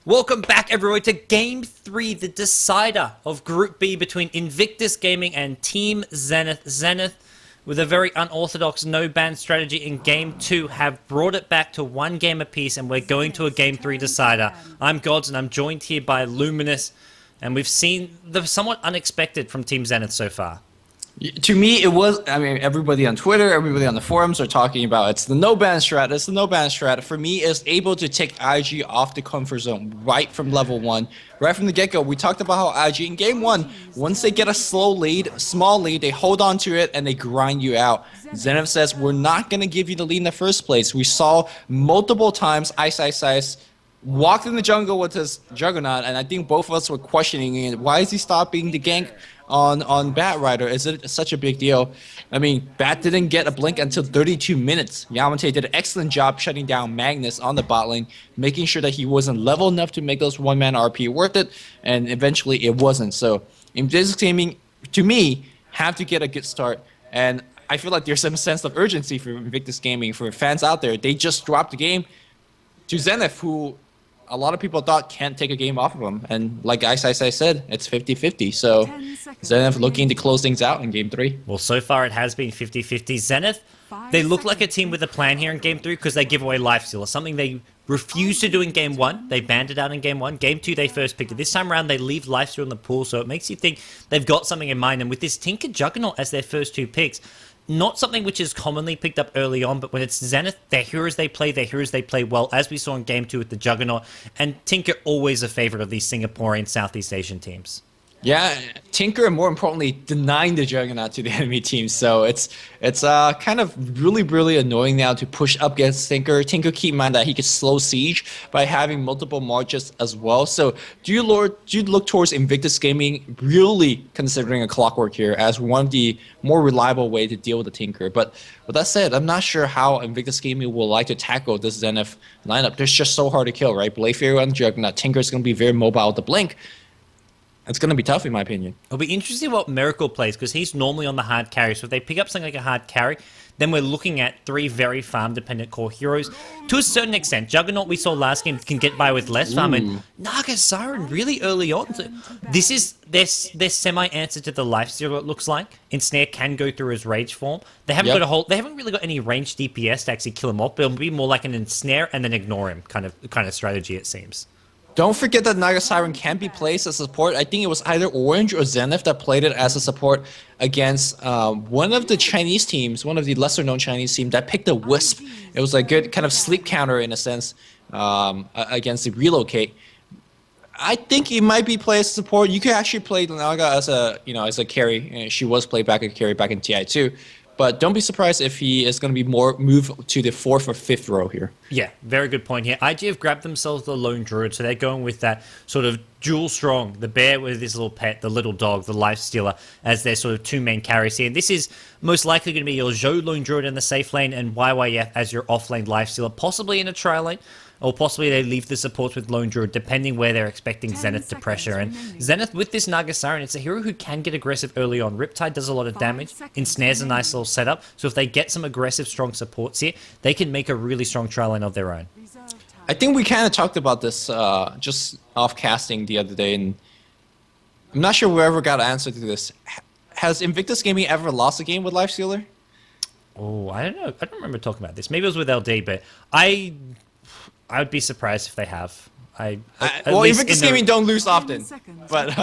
Welcome back, everyone, to Game 3, the decider of Group B between Invictus Gaming and Team Zenith. Zenith, with a very unorthodox no-ban strategy in Game 2, have brought it back to one game apiece, and we're going to a Game 3 decider. I'm Gods, and I'm joined here by Luminous, and we've seen the somewhat unexpected from Team Zenith so far. To me, it was, everybody on Twitter, everybody on the forums are talking about it's the no-ban strat, it's the no-ban strat. For me, it's able to take IG off the comfort zone right from level 1. Right from the get-go, we talked about how IG in Game 1, once they get a small lead, they hold on to it and they grind you out. Zenith says, we're not going to give you the lead in the first place. We saw multiple times Ice walked in the jungle with his Juggernaut, and I think both of us were questioning it. Why is he stopping the gank on Bat Rider? Is it such a big deal? I mean, Bat didn't get a blink until 32 minutes. Yamate did an excellent job shutting down Magnus on the bot lane, making sure that he wasn't level enough to make those one-man RP worth it, and eventually it wasn't. So, Invictus Gaming, to me, have to get a good start, and I feel like there's some sense of urgency for Invictus Gaming, for fans out there. They just dropped the game to Zenith, who a lot of people thought can't take a game off of them. And like Ice said, it's 50-50. So Zenith looking to close things out in Game 3. Well, so far it has been 50-50. Zenith, they look like a team with a plan here in Game 3 because they give away Lifestealer, something they refused to do in Game 1. They banned it out in Game 1. Game 2, they first picked it. This time around, they leave Lifestealer in the pool, so it makes you think they've got something in mind. And with this Tinker Juggernaut as their first two picks, not something which is commonly picked up early on, but when it's Zenith, their heroes they play well, as we saw in Game 2 with the Juggernaut, and Tinker always a favorite of these Singaporean Southeast Asian teams. Yeah, Tinker, and more importantly, denying the Juggernaut to the enemy team. So it's kind of really annoying now to push up against Tinker. Tinker, keep in mind that he could slow siege by having multiple marches as well. So do you look towards Invictus Gaming really considering a clockwork here as one of the more reliable way to deal with the Tinker? But with that said, I'm not sure how Invictus Gaming will like to tackle this Zenith lineup. They're just so hard to kill, right? Blade Fury on Juggernaut. Tinker is going to be very mobile with the blink. It's going to be tough, in my opinion. It'll be interesting what Miracle plays, because he's normally on the hard carry. So if they pick up something like a hard carry, then we're looking at three very farm-dependent core heroes. To a certain extent, Juggernaut, we saw last game, can get by with less farm, and Naga Siren really early on. This is their semi-answer to the Lifestealer, it looks like. Ensnare can go through his Rage form. They haven't got they haven't really got any ranged DPS to actually kill him off, but it'll be more like an Ensnare and then ignore him kind of strategy, it seems. Don't forget that Naga Siren can be placed as a support. I think it was either Orange or Zenith that played it as a support against one of the Chinese teams, one of the lesser-known Chinese teams that picked a Wisp. It was a good kind of sleep counter in a sense against the Relocate. I think it might be played as a support. You could actually play Naga as a carry. She was played back as a carry back in TI2. But don't be surprised if he is going to be more move to the 4th or 5th row here. Yeah, very good point here. IG have grabbed themselves the Lone Druid, so they're going with that sort of dual strong, the bear with his little pet, the little dog, the Lifestealer, as their sort of two main carries here. And this is most likely going to be your Zhou Lone Druid in the safe lane and YYF as your off-lane Lifestealer, possibly in a tri lane. Or possibly they leave the supports with Lone Druid, depending where they're expecting Zenith to pressure. And Zenith, with this Naga Siren, it's a hero who can get aggressive early on. Riptide does a lot of damage. Ensnare's a nice little setup. So if they get some aggressive, strong supports here, they can make a really strong tri lane of their own. I think we kind of talked about this just off casting the other day, and I'm not sure we ever got an answer to this. Has Invictus Gaming ever lost a game with Lifestealer? Oh, I don't know. I don't remember talking about this. Maybe it was with LD, but I would be surprised if they have. Well, Invictus Gaming don't lose often, but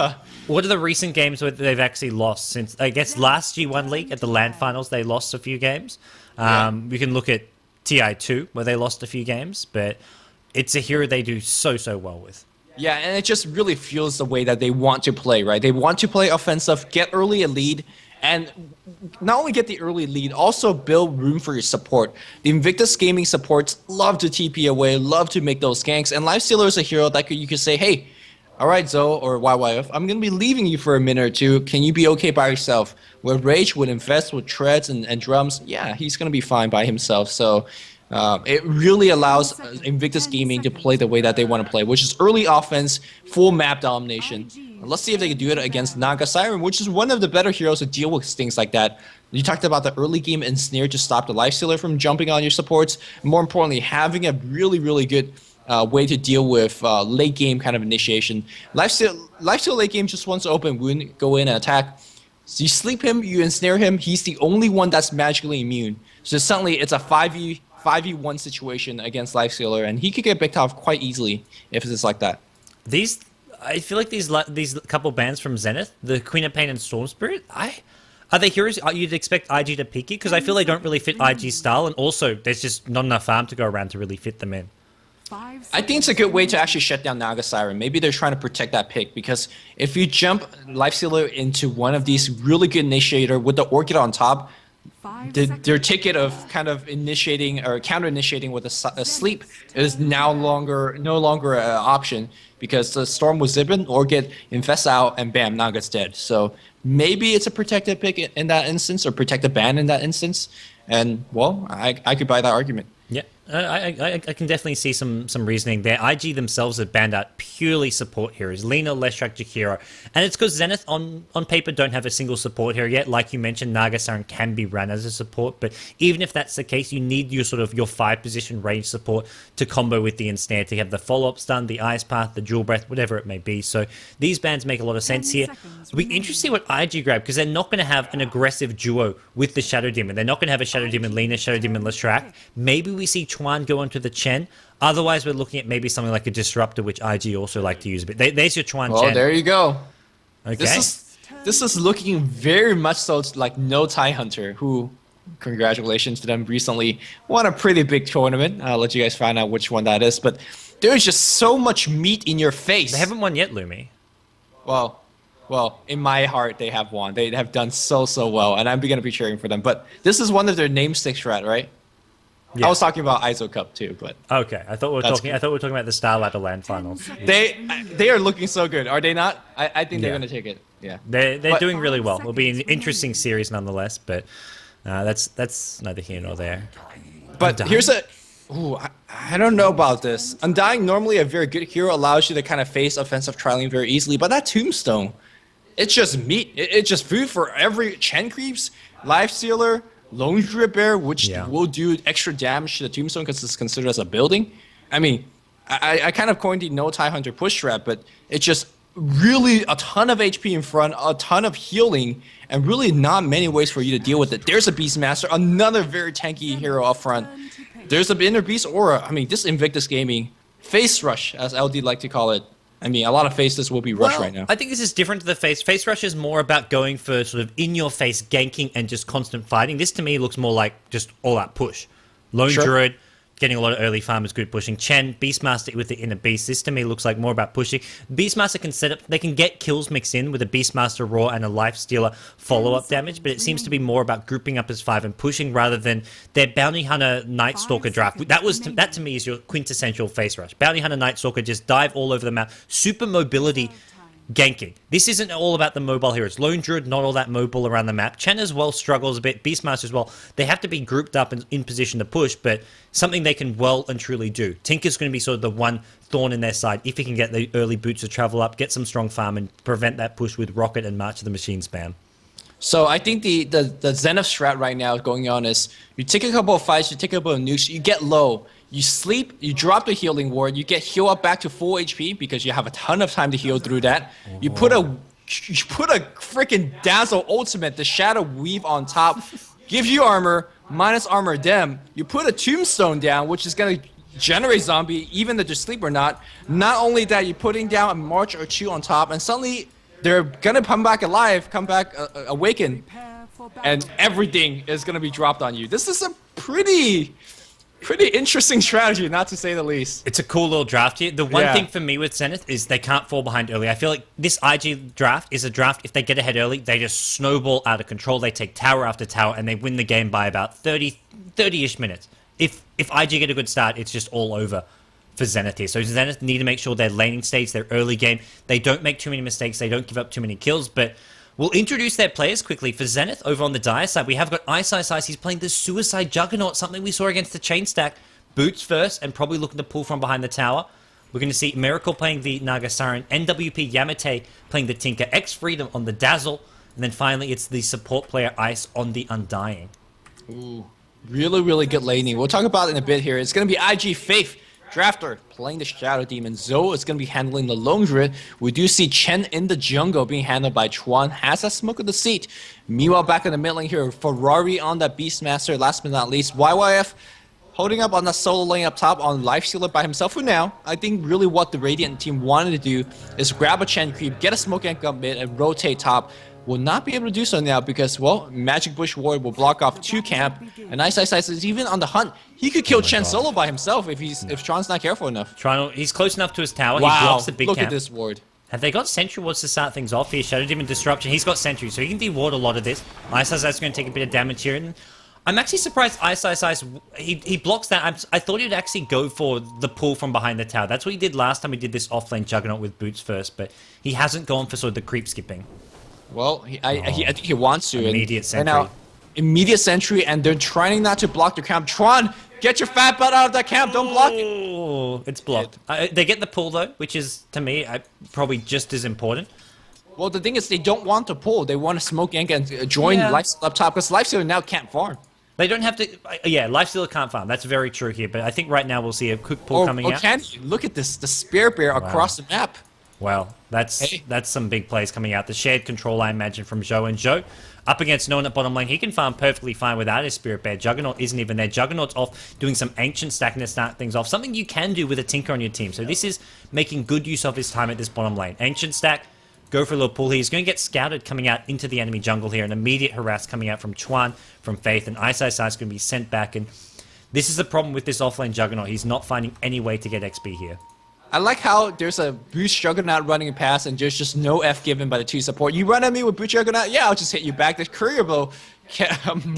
what are the recent games where they've actually lost? Since I guess last G1 League at the LAN finals, they lost a few games. We can look at TI2 where they lost a few games, but it's a hero they do so well with. Yeah, and it just really feels the way that they want to play, right? They want to play offensive, get early a lead, and not only get the early lead, also build room for your support. The Invictus Gaming supports love to TP away, love to make those ganks, and Lifestealer is a hero that you could say, hey, all right, Zoe or YYF, I'm going to be leaving you for a minute or two. Can you be okay by yourself? With Rage, with Invest, with Treads and Drums, yeah, he's going to be fine by himself. So it really allows Invictus Gaming to play the way that they want to play, which is early offense, full map domination. Let's see if they can do it against Naga Siren, which is one of the better heroes to deal with things like that. You talked about the early game Ensnare to stop the Lifestealer from jumping on your supports. More importantly, having a really good way to deal with late game kind of initiation. Lifesteal late game just wants to open wound, go in and attack. So you sleep him, you ensnare him. He's the only one that's magically immune. So suddenly it's a 5v1 situation against Lifestealer, and he could get picked off quite easily if it's like that. I feel like these couple bans from Zenith, the Queen of Pain and Storm Spirit, are they heroes you'd expect IG to pick it? Because I feel they don't really fit IG's style, and also there's just not enough farm to go around to really fit them in. I think it's a good way to actually shut down Naga Siren. Maybe they're trying to protect that pick, because if you jump Lifestealer into one of these really good initiator with the Orchid on top, their ticket of kind of initiating or counter-initiating with a sleep is no longer an option, because the Storm was zipping, Orchid infests out, and bam, Naga's dead. So maybe it's a protected pick in that instance, or protected ban in that instance. And, well, I could buy that argument. Yeah, I can definitely see some reasoning there. IG themselves have banned out purely support heroes, Lina, Leshrac, Jakiro, and it's because Zenith on paper don't have a single support hero yet. Like you mentioned, Naga Siren can be run as a support, but even if that's the case, you need your 5 position range support to combo with the ensnare, to have the follow-up stun, the ice path, the dual breath, whatever it may be. So these bans make a lot of sense here. It'll be interesting what IG grab, because they're not going to have an aggressive duo with the Shadow Demon. They're not going to have a Shadow Demon Lina, Shadow Demon Leshrac. Maybe we see Chuan go onto the Chen. Otherwise, we're looking at maybe something like a Disruptor, which IG also like to use a bit. There's your Chuan Chen. Well, there you go. Okay. This is looking very much so like No Tai Hunter, who, congratulations to them, recently won a pretty big tournament. I'll let you guys find out which one that is. But there's just so much meat in your face. They haven't won yet, Lumi. Well, in my heart, they have won. They have done so well, and I'm going to be cheering for them. But this is one of their namesake strat, right? Yeah. I was talking about ISO Cup too, but okay. I thought we were talking about the Star Ladder Land Finals. They are looking so good, are they not? I think they're gonna take it. Yeah, they're doing really well. It'll be an interesting series nonetheless, but that's neither here nor there. But here's I don't know about this. Undying, normally a very good hero, allows you to kind of face offensive trialing very easily, but that Tombstone, it's just meat. It's just food for every Chen creeps, Lifestealer, Lone Druid Bear, which will do extra damage to the Tombstone because it's considered as a building. I mean, I kind of coined the No Tai Hunter push strat, but it's just really a ton of HP in front, a ton of healing, and really not many ways for you to deal with it. There's a Beastmaster, another very tanky hero up front. There's the Inner Beast Aura. I mean, this Invictus Gaming Face Rush, as LD like to call it. I mean, a lot of faces will be rushed right now. I think this is different to the face. Face rush is more about going for in-your-face ganking and just constant fighting. This, to me, looks more like just all-out push. Lone Druid, getting a lot of early farmers, good pushing. Chen, Beastmaster with the Inner Beast. This, to me, looks like more about pushing. Beastmaster can set up... They can get kills mixed in with a Beastmaster Raw and a Lifestealer follow-up damage, but it seems to be more about grouping up as 5 and pushing rather than their Bounty Hunter Night Stalker draft. That, to me, is your quintessential face rush. Bounty Hunter Night Stalker, just dive all over the map. Super mobility... ganking. This isn't all about the mobile heroes. Lone Druid, not all that mobile around the map. Chen as well struggles a bit. Beastmaster as well. They have to be grouped up and in position to push, but something they can well and truly do. Tinker's going to be sort of the one thorn in their side if he can get the early boots to travel up, get some strong farm, and prevent that push with Rocket and March of the Machine spam. So I think the Zenith strat right now going on is you take a couple of fights, you take a couple of nukes, you get low, you sleep, you drop the healing ward, you get heal up back to full HP because you have a ton of time to heal through that. You put a freaking Dazzle ultimate, the Shadow Weave on top, gives you armor, minus armor dem. You put a Tombstone down, which is going to generate zombie, even if they're asleep or not. Not only that, you're putting down a March or 2 on top, and suddenly they're gonna come back alive, come back awaken, and everything is gonna be dropped on you. This is a pretty interesting strategy, not to say the least. It's a cool little draft here. The one thing for me with Zenith is they can't fall behind early. I feel like this IG draft is a draft, if they get ahead early, they just snowball out of control. They take tower after tower, and they win the game by about 30-ish minutes. If IG get a good start, it's just all over for Zenith here. So Zenith need to make sure their laning stage, their early game, they don't make too many mistakes, they don't give up too many kills, but we'll introduce their players quickly. For Zenith, over on the Dire side, we have got Ice. He's playing the Suicide Juggernaut, something we saw against the Chain Stack. Boots first, and probably looking to pull from behind the tower. We're going to see Miracle playing the Naga Siren, NWP Yamate playing the Tinker, X Freedom on the Dazzle, and then finally it's the support player Ice on the Undying. Ooh, really good laning. We'll talk about it in a bit here. It's going to be IG Faith Drafter playing the Shadow Demon. Zoe is going to be handling the Lone Druid. We do see Chen in the jungle being handled by Chuan. Has that smoke of the seat. Meanwhile, back in the mid lane here, Ferrari on that Beastmaster. Last but not least, YYF holding up on the solo lane up top on Lifestealer by himself for now. I think really what the Radiant team wanted to do is grab a Chen creep, get a smoke anchor up mid, and rotate top. Will not be able to do so now because, well, Magic Bush Warrior will block off 2 camp, and Ice is even on the hunt. He could kill Chen solo by himself if Tron's not careful enough. He's close enough to his tower. Wow, He blocks the big look camp. at this ward. Have they got Sentry wards to start things off here? Shadow Demon Disruption. He's got Sentry, so he can de-ward a lot of this. Ice is going to take a bit of damage here. And I'm actually surprised Ice, he blocks that. I thought he'd actually go for the pull from behind the tower. That's what he did last time we did this offlane Juggernaut with boots first, but he hasn't gone for sort of the creep skipping. Well, I think he wants to. Immediate Sentry. And now, immediate Sentry, and they're trying not to block the camp. Tron, get your fat butt out of that camp. Don't block it. Oh, it's blocked. They get the pull, though, which is, to me, probably just as important. Well, the thing is, they don't want to pull. They want to smoke gank and join Lifestealer up top, because Lifestealer now can't farm. They don't have to... Yeah, Lifestealer can't farm. That's very true here, but I think right now we'll see a quick pull coming out. Can he? Look at this, the Spirit Bear across the map. Well, that's some big plays coming out. The shared control, I imagine, from Zhou. And Zhou, up against no one at bottom lane, he can farm perfectly fine without his Spirit Bear. Juggernaut isn't even there. Juggernaut's off doing some ancient stacking to start things off. Something you can do with a Tinker on your team. So this is making good use of his time at this bottom lane. Ancient stack, go for a little pull here. He's going to get scouted coming out into the enemy jungle here. An immediate harass coming out from Chuan, from Faith, and Ice is going to be sent back. And this is the problem with this offlane Juggernaut. He's not finding any way to get XP here. I like how there's a Boost Juggernaut running past and there's just no F given by the 2 support. You run at me with Boost Juggernaut, yeah, I'll just hit you back. The courier blow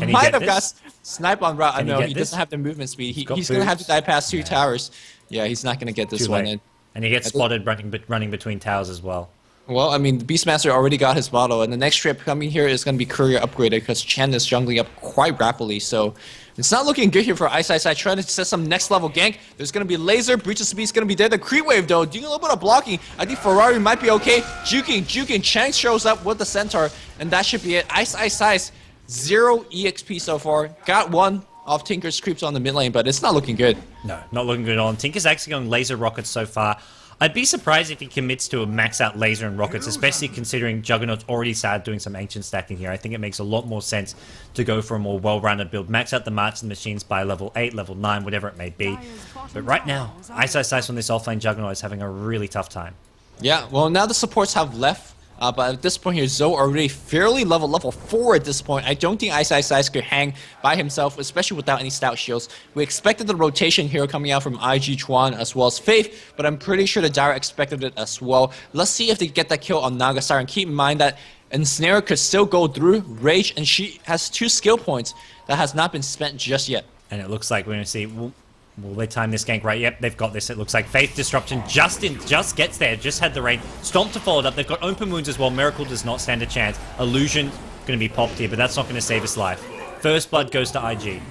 might have got snipe on route. No, he doesn't have the movement speed. He's going to have to die past 2 towers. Yeah, he's not going to get this one in. And he gets spotted running between towers as well. Well, I mean, the Beastmaster already got his bottle, and the next trip coming here is going to be courier upgraded because Chen is jungling up quite rapidly, so it's not looking good here for Ice. Trying to set some next level gank. There's going to be laser, Breach of Speed is going to be there. The creep wave, though, doing a little bit of blocking. I think Ferrari might be okay. Juking. Chang shows up with the Centaur, and that should be it. Ice. 0 EXP so far. Got 1 off Tinker's creeps on the mid lane, but it's not looking good. No, not looking good on. Tinker's actually going laser rockets so far. I'd be surprised if he commits to a max out laser and rockets, especially considering Juggernaut's already started doing some ancient stacking here. I think it makes a lot more sense to go for a more well-rounded build. Max out the March and the Machines by level 8, level 9, whatever it may be. But right now, Ice on this offlane Juggernaut is having a really tough time. Yeah, well, now the supports have left. But at this point here, Zoe already fairly level 4 at this point. I don't think Ice could hang by himself, especially without any stout shields. We expected the rotation here coming out from IG Chuan as well as Faith, but I'm pretty sure the Dire expected it as well. Let's see if they get that kill on Naga Siren. Keep in mind that Ensnare could still go through Rage, and she has 2 skill points that has not been spent just yet. And it looks like we're going to see... Will they time this gank right? Yep, they've got this. It looks like Faith Disruption just gets there. Just had the rain. Stomp to follow it up. They've got open wounds as well. Miracle does not stand a chance. Illusion going to be popped here, but that's not going to save his life. First blood goes to IG.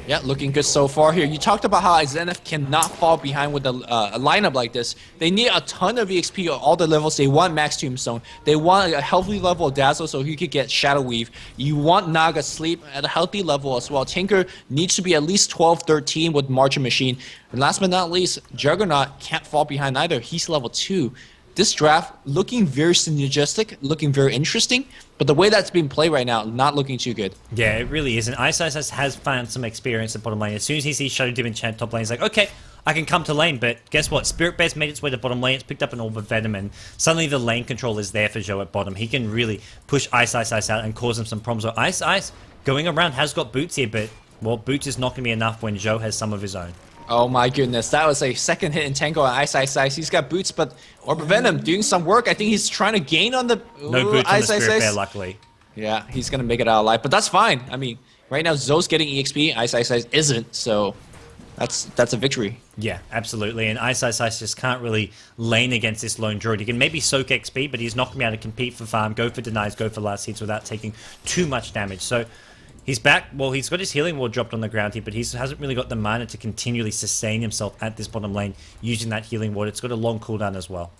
Yeah, looking good so far here. You talked about how Zenith cannot fall behind with a lineup like this. They need a ton of EXP at all the levels. They want Max Tombstone. They want a healthy level of Dazzle so he could get Shadow Weave. You want Naga Sleep at a healthy level as well. Tinker needs to be at least 12-13 with Marching Machine. And last but not least, Juggernaut can't fall behind either. He's level 2. This draft looking very synergistic, looking very interesting, but the way that's being played right now, not looking too good. Yeah, it really isn't. Ice has found some experience at bottom lane. As soon as he sees Shadow Demon Chant top lane, he's like, okay, I can come to lane, but guess what? Spirit Bear's made its way to bottom lane, it's picked up an Orb of Venom, and suddenly the lane control is there for Zhou at bottom. He can really push Ice out and cause him some problems. So Ice going around has got boots here, but, well, boots is not going to be enough when Zhou has some of his own. Oh my goodness, that was a second hit in Tango on Ice. He's got boots, but Orb of Venom doing some work. I think he's trying to gain on the no boots on the Spirit Bear, luckily. Yeah, he's going to make it out alive, but that's fine. I mean, right now Zoe's getting EXP, Ice isn't, so that's a victory. Yeah, absolutely, and Ice just can't really lane against this lone druid. He can maybe soak XP, but he's not going to be able to compete for farm, go for denies, go for last hits without taking too much damage. So he's back. Well, he's got his healing ward dropped on the ground here, but he hasn't really got the mana to continually sustain himself at this bottom lane using that healing ward. It's got a long cooldown as well.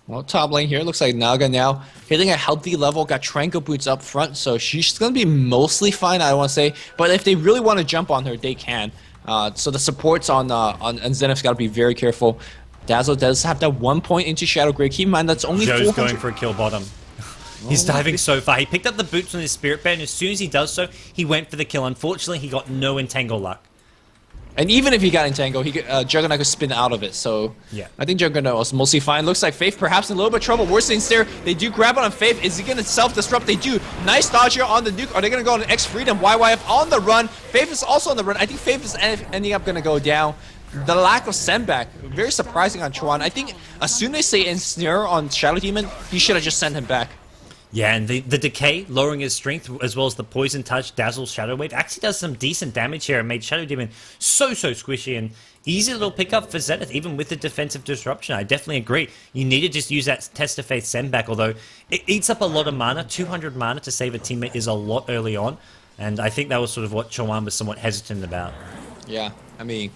Well, top lane here looks like Naga now hitting a healthy level, got Tranquil Boots up front, so she's going to be mostly fine, I want to say. But if they really want to jump on her, they can. So the supports on Zenith's got to be very careful. Dazzle does have that 1 point into Shadow Grave. Keep in mind that's only Joe's 400. going for a kill bottom. He's diving so far. He picked up the boots on his Spirit Bear, and as soon as he does so, he went for the kill. Unfortunately, he got no entangle luck. And even if he got entangled, Juggernaut could spin out of it. So yeah. I think Juggernaut was mostly fine. Looks like Faith perhaps in a little bit of trouble. Worst things there. They do grab it on Faith. Is he going to self-destruct? They do. Nice dodge here on the Nuke. Are they going to go on X Freedom? YYF on the run. Faith is also on the run. I think Faith is ending up going to go down. The lack of send back, very surprising on Chuan. I think as soon as they ensnare on Shadow Demon, he should have just sent him back. Yeah, and the decay, lowering his strength, as well as the poison touch, Dazzle's Shadow Wave, actually does some decent damage here and made Shadow Demon so squishy and easy little pickup for Zenith, even with the defensive disruption. I definitely agree. You need to just use that Test of Faith send back, although it eats up a lot of mana. 200 mana to save a teammate is a lot early on, and I think that was sort of what Chuan was somewhat hesitant about. Yeah, I mean,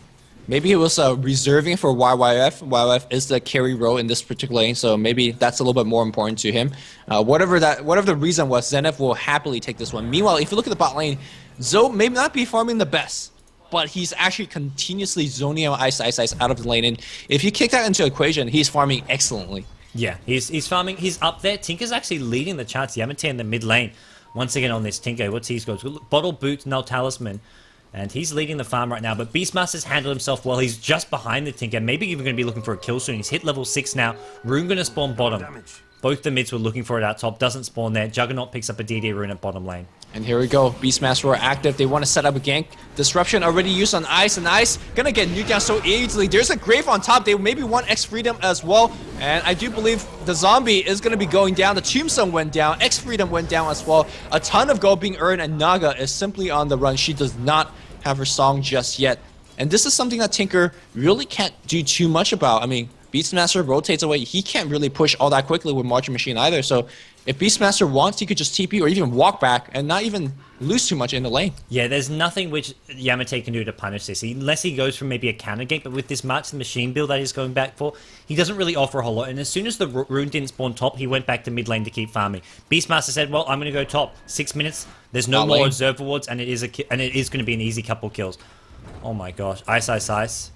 maybe he was reserving for YYF. YYF is the carry role in this particular lane, so maybe that's a little bit more important to him. Whatever the reason was, Zenith will happily take this one. Meanwhile, if you look at the bot lane, Zoe may not be farming the best, but he's actually continuously zoning out Ice out of the lane. And if you kick that into equation, he's farming excellently. Yeah, he's farming. He's up there. Tinker's actually leading the charts. Yamate in the mid lane. Once again on this Tinker, what's he's got? Bottle, Boots, Null Talisman. And he's leading the farm right now, but Beastmaster's handled himself well. He's just behind the Tinker, maybe even going to be looking for a kill soon. He's hit level 6 now. Rune going to spawn bottom. Both the mids were looking for it out top. Doesn't spawn there. Juggernaut picks up a DD Rune at bottom lane. And here we go. Beastmaster are active. They want to set up a gank. Disruption already used on Ice, and Ice gonna get nuked down so easily. There's a Grave on top. They maybe want X Freedom as well. And I do believe the zombie is gonna be going down. The Tombstone went down. X Freedom went down as well. A ton of gold being earned, and Naga is simply on the run. She does not have her song just yet. And this is something that Tinker really can't do too much about. I mean, Beastmaster rotates away. He can't really push all that quickly with Marching Machine either. So if Beastmaster wants, he could just TP or even walk back and not even lose too much in the lane. Yeah, there's nothing which Yamate can do to punish this. Unless he goes for maybe a counter gank, but with this March the Machine build that he's going back for, he doesn't really offer a whole lot. And as soon as the Rune didn't spawn top, he went back to mid lane to keep farming. Beastmaster said, well, I'm going to go top. 6 minutes, there's no more Observe rewards, and it is going to be an easy couple kills. Oh my gosh. Ice.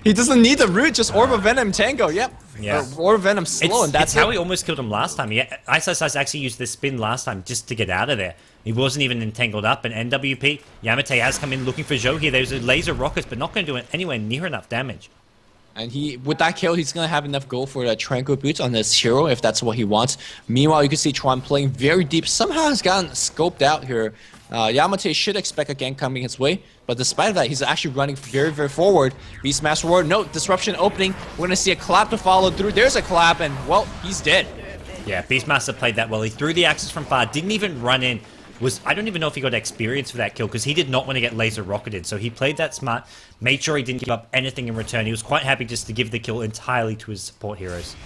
He doesn't need the root, just Orb of Venom Tango, yep. Yeah. Orb of Venom slow, and that's how he almost killed him last time. Ice actually used the spin last time just to get out of there. He wasn't even entangled up, and NWP, Yamate has come in looking for Zhou here. There's a laser rockets, but not going to do anywhere near enough damage. And with that kill, he's going to have enough gold for the Tranquil Boots on this hero, if that's what he wants. Meanwhile, you can see Chuan playing very deep. Somehow has gotten scoped out here. Yamate should expect a gank coming his way, but despite that, he's actually running very forward. Beastmaster Ward, no, Disruption opening. We're going to see a clap to follow through. There's a clap, and, well, he's dead. Yeah, Beastmaster played that well. He threw the axes from far, didn't even run in. I don't even know if he got experience for that kill, because he did not want to get laser rocketed. So he played that smart, made sure he didn't give up anything in return. He was quite happy just to give the kill entirely to his support heroes.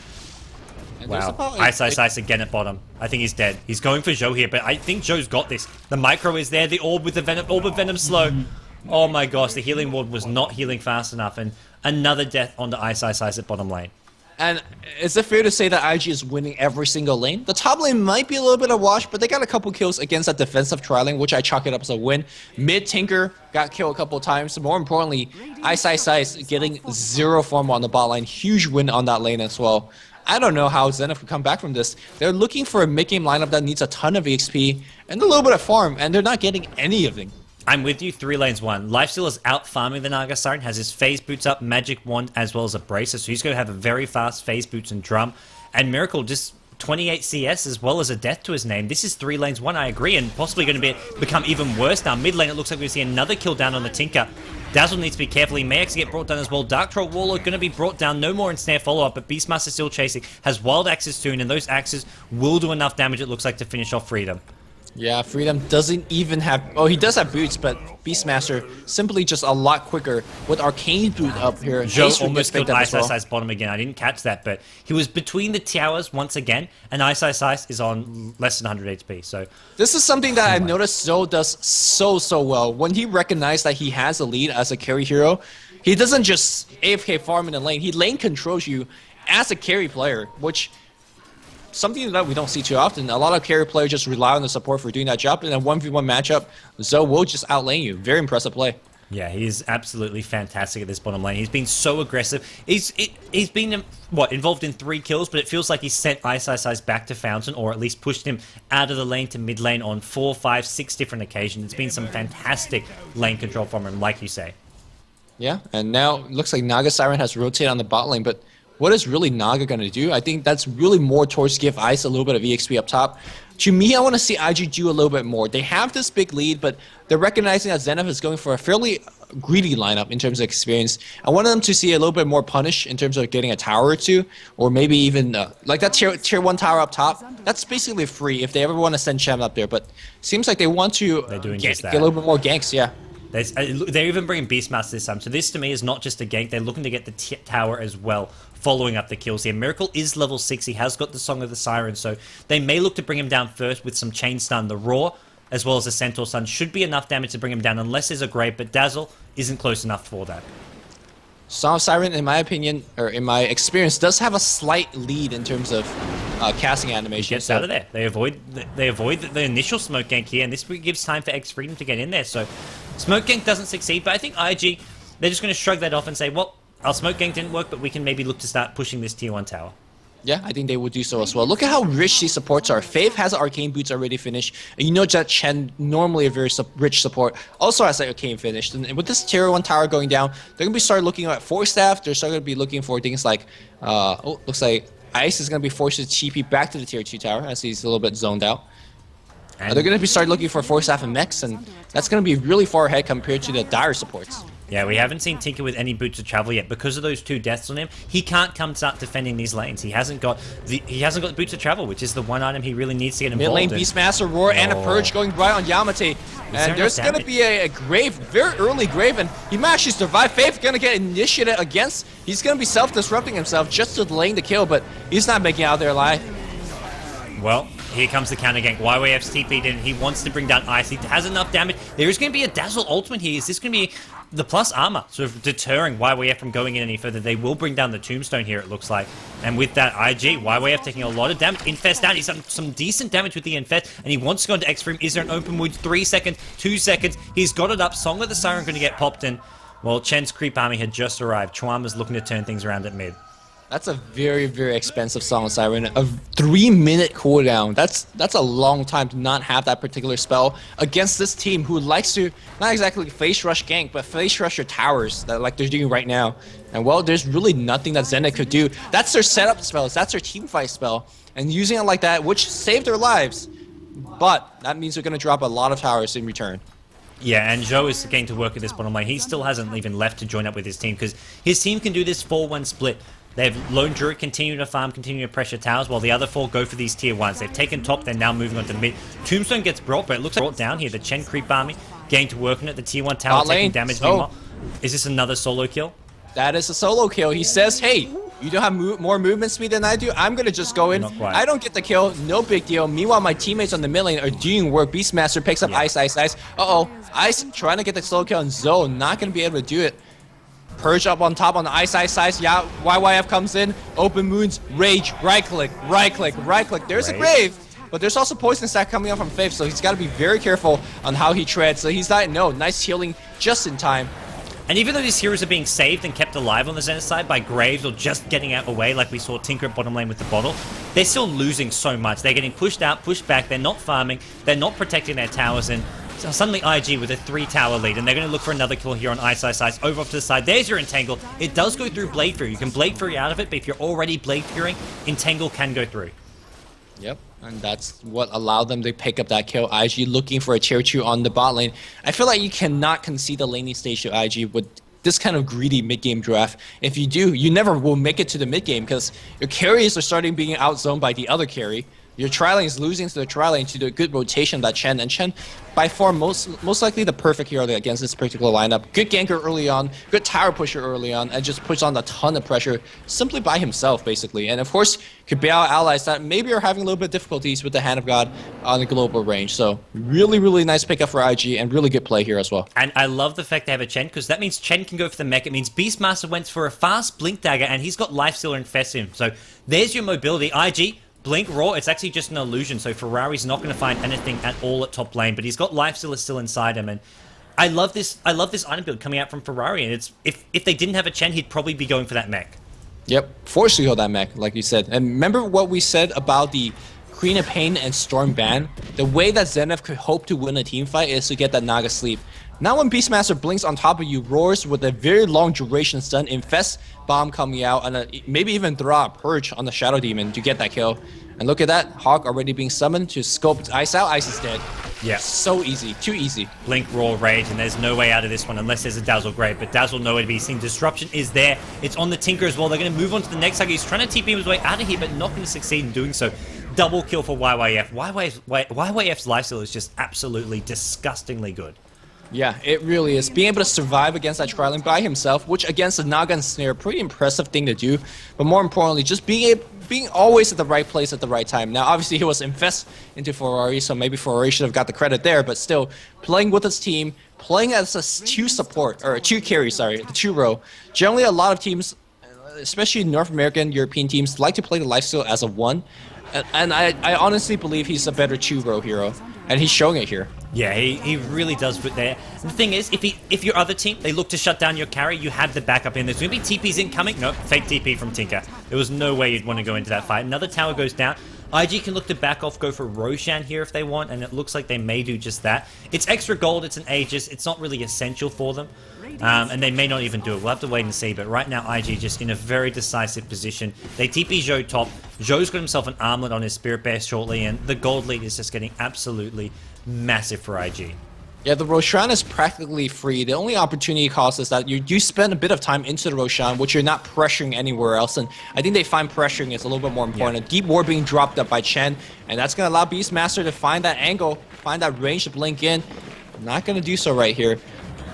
And wow. Ice again at bottom. I think he's dead. He's going for Zhou here, but I think Zhou's got this. The micro is there. The orb with the Venom, Orb of Venom slow. Oh my gosh, the healing ward was not healing fast enough. And another death onto Ice at bottom lane. And is it fair to say that IG is winning every single lane? The top lane might be a little bit of wash, but they got a couple kills against that defensive trialing, which I chalk it up as a win. Mid Tinker got killed a couple of times. More importantly, Ice getting 0 farm on the bot lane. Huge win on that lane as well. I don't know how Zenith could come back from this. They're looking for a mid-game lineup that needs a ton of EXP and a little bit of farm, and they're not getting any of them. I'm with you, 3 lanes 1. Lifesteal is out farming the Naga Siren, has his phase boots up, magic wand, as well as a bracer, so he's going to have a very fast phase boots and drum. And Miracle just 28 CS as well as a death to his name. This is 3 lanes 1, I agree, and possibly going to become even worse now. Mid lane, it looks like we're going to see another kill down on the Tinker. Dazzle needs to be careful. He may actually get brought down as well. Dark Troll Warlord going to be brought down. No more ensnare follow-up, but Beastmaster still chasing. Has wild axes soon, and those axes will do enough damage, it looks like, to finish off Freedom. Yeah, Freedom doesn't even have... Oh, he does have boots, but Beastmaster simply just a lot quicker with Arcane Boot up here. Zhou almost killed Ice bottom again. I didn't catch that, but he was between the towers once again, and Ice is on less than 100 HP, so... This is something that I've noticed Zhou does so well. When he recognizes that he has a lead as a carry hero, he doesn't just AFK farm in the lane. He lane controls you as a carry player, which... something that we don't see too often. A lot of carry players just rely on the support for doing that job. In a 1v1 matchup, Zhou will just outlane you. Very impressive play. Yeah, he is absolutely fantastic at this bottom lane. He's been so aggressive. He's been involved in 3 kills, but it feels like he's sent Ice back to Fountain, or at least pushed him out of the lane to mid lane on 4, 5, 6 different occasions. It's been some fantastic lane control from him, like you say. Yeah, and now it looks like Naga Siren has rotated on the bot lane, but what is really Naga going to do? I think that's really more towards give Ice a little bit of EXP up top. To me, I want to see IG do a little bit more. They have this big lead, but they're recognizing that Zenith is going for a fairly greedy lineup in terms of experience. I wanted them to see a little bit more punish in terms of getting a tower or two, or maybe even like that tier 1 tower up top. That's basically free if they ever want to send Shem up there, but seems like they want to get a little bit more ganks, yeah. They're even bringing Beastmaster this time. So this to me is not just a gank. They're looking to get the tower as well, following up the kills here. Miracle is level 6. He has got the Song of the Siren, so they may look to bring him down first with some Chain Stun. The Roar, as well as the Centaur Stun, should be enough damage to bring him down, unless there's a Grave, but Dazzle isn't close enough for that. Song of Siren, in my opinion, or in my experience, does have a slight lead in terms of casting animation. He gets out of there. They avoid the initial smoke gank here, and this gives time for X Freedom to get in there. So smoke gank doesn't succeed, but I think IG, they're just going to shrug that off and say, well, our smoke gank didn't work, but we can maybe look to start pushing this tier 1 tower. Yeah, I think they would do so as well. Look at how rich these supports are. Faith has Arcane Boots already finished. And you know that Chen, normally a very rich support, also has Arcane finished. And with this tier 1 tower going down, they're going to be start looking at Force Staff. They're starting to be looking for things like, looks like Ice is going to be forced to TP back to the tier 2 tower as he's a little bit zoned out. They're going to be start looking for Force Staff and Mechs, and that's going to be really far ahead compared to the dire supports. Yeah, we haven't seen Tinker with any boots of travel yet because of those 2 deaths on him. He can't come start defending these lanes. He hasn't got the boots of travel, which is the one item he really needs to get involved in. Mid lane Beastmaster, Roar, and a Purge going right on Yamate. And there's going to be a Grave, very early Grave, and he might actually survive. Faith going to get initiated against. He's going to be self-disrupting himself just to delaying the kill, but he's not making it out there alive. Well, here comes the counter gank. YYF's TP'd in. He wants to bring down Ice. He has enough damage. There is going to be a Dazzle ultimate here. Is this going to be the plus armor sort of deterring YYF from going in any further? They will bring down the Tombstone here, it looks like. And with that IG, YYF taking a lot of damage. Infest down. He's done some decent damage with the Infest, and he wants to go into X-Frame. Is there an open wound? 3 seconds, 2 seconds. He's got it up. Song of the Siren going to get popped in. Well, Chen's creep army had just arrived. Chuama's looking to turn things around at mid. That's a very, very expensive Song of Siren. A 3-minute cooldown. That's a long time to not have that particular spell against this team who likes to, not exactly face rush gank, but face rush your towers, that like they're doing right now. And well, there's really nothing that Zenith could do. That's their setup spells. That's their team fight spell. And using it like that, which saved their lives. But that means they're going to drop a lot of towers in return. Yeah, and Zhou is getting to work at this bottom lane. He still hasn't even left to join up with his team because his team can do this 4-1 split. They have Lone Druid continuing to farm, continuing to pressure towers, while the other 4 go for these tier 1s. They've taken top, they're now moving on to mid. Tombstone gets brought, but it looks like brought down here. The Chen creep army getting to work on it. The tier 1 tower taking damage. Meanwhile, is this another solo kill? That is a solo kill. He says, hey, you don't have more movement speed than I do. I'm going to just go in. I don't get the kill. No big deal. Meanwhile, my teammates on the mid lane are doing work. Beastmaster picks up Ice. Uh-oh. Ice trying to get the solo kill, and Zoe not going to be able to do it. Purge up on top on the Ice. Yeah, YYF comes in. Open wounds. Rage. Right click. There's a Grave. But there's also Poison Stack coming up from Faith, so he's got to be very careful on how he treads. So he's not, nice healing just in time. And even though these heroes are being saved and kept alive on the Zenith side by Graves or just getting out of the way, like we saw Tinker at bottom lane with the bottle, they're still losing so much. They're getting pushed out, pushed back, they're not farming, they're not protecting their towers, and so suddenly IG with a 3-tower lead, and they're going to look for another kill here on Ice. Over off to the side. There's your Entangle. It does go through Blade Fury. You can Blade Fury out of it, but if you're already Blade Furying, Entangle can go through. Yep, and that's what allowed them to pick up that kill. IG looking for a tier 2 on the bot lane. I feel like you cannot concede the laning stage to IG with this kind of greedy mid-game draft. If you do, you never will make it to the mid-game because your carries are starting being outzoned by the other carry. Your tri-lane is losing to the tri-lane to the good rotation of that Chen, and Chen, by far, most likely the perfect hero against this particular lineup. Good ganker early on, good tower pusher early on, and just puts on a ton of pressure simply by himself, basically. And of course, could bail out allies that maybe are having a little bit of difficulties with the Hand of God on the global range. So really, really nice pickup for IG, and really good play here as well. And I love the fact they have a Chen, because that means Chen can go for the mech. It means Beastmaster went for a fast Blink Dagger, and he's got Lifestealer Infest him. So there's your mobility. IG, Blink Raw, it's actually just an illusion, so Ferrari's not going to find anything at all at top lane, but he's got Lifestealer still inside him, and I love this item build coming out from Ferrari, and it's if they didn't have a Chen, he'd probably be going for that mech. Yep, forced to go that mech, like you said. And remember what we said about the Queen of Pain and Storm ban? The way that Zenith could hope to win a team fight is to get that Naga sleep. Now when Beastmaster blinks on top of you, roars with a very long duration stun, Infest Bomb coming out, and maybe even throw a Purge on the Shadow Demon to get that kill. And look at that, Hawk already being summoned to scope Ice out. Ice is dead. Yeah. So easy, too easy. Blink, Roar, Rage, and there's no way out of this one unless there's a Dazzle Grave, but Dazzle nowhere to be seen. Disruption is there. It's on the Tinker as well. They're going to move on to the next target. He's trying to TP his way out of here, but not going to succeed in doing so. Double kill for YYF. YYF's lifesteal is just absolutely disgustingly good. Yeah, it really is. Being able to survive against that Triling by himself, which against the Naga and Snare, pretty impressive thing to do. But more importantly, just being always at the right place at the right time. Now, obviously, he was invest into Ferrari, so maybe Ferrari should have got the credit there. But still, playing with his team, playing as a 2 support, or a 2 carry, sorry, the 2 row. Generally, a lot of teams, especially North American, European teams, like to play the lifesteal as a 1. And I honestly believe he's a better 2 row hero. And he's showing it here. Yeah, he really does put there. The thing is, if your other team, they look to shut down your carry, you have the backup in. There's going to be TPs incoming. Nope, fake TP from Tinker. There was no way you'd want to go into that fight. Another tower goes down. IG can look to back off, go for Roshan here if they want, and it looks like they may do just that. It's extra gold, it's an Aegis, it's not really essential for them, and they may not even do it. We'll have to wait and see, but right now IG just in a very decisive position. They TP Zhou top. Zhou's got himself an armlet on his Spirit Bear shortly, and the gold lead is just getting absolutely massive for IG. Yeah, the Roshan is practically free. The only opportunity cost is that you do spend a bit of time into the Roshan, which you're not pressuring anywhere else. And I think they find pressuring is a little bit more important. Yeah. Deep Ward being dropped up by Chen, and that's going to allow Beastmaster to find that angle, find that range to blink in. Not going to do so right here.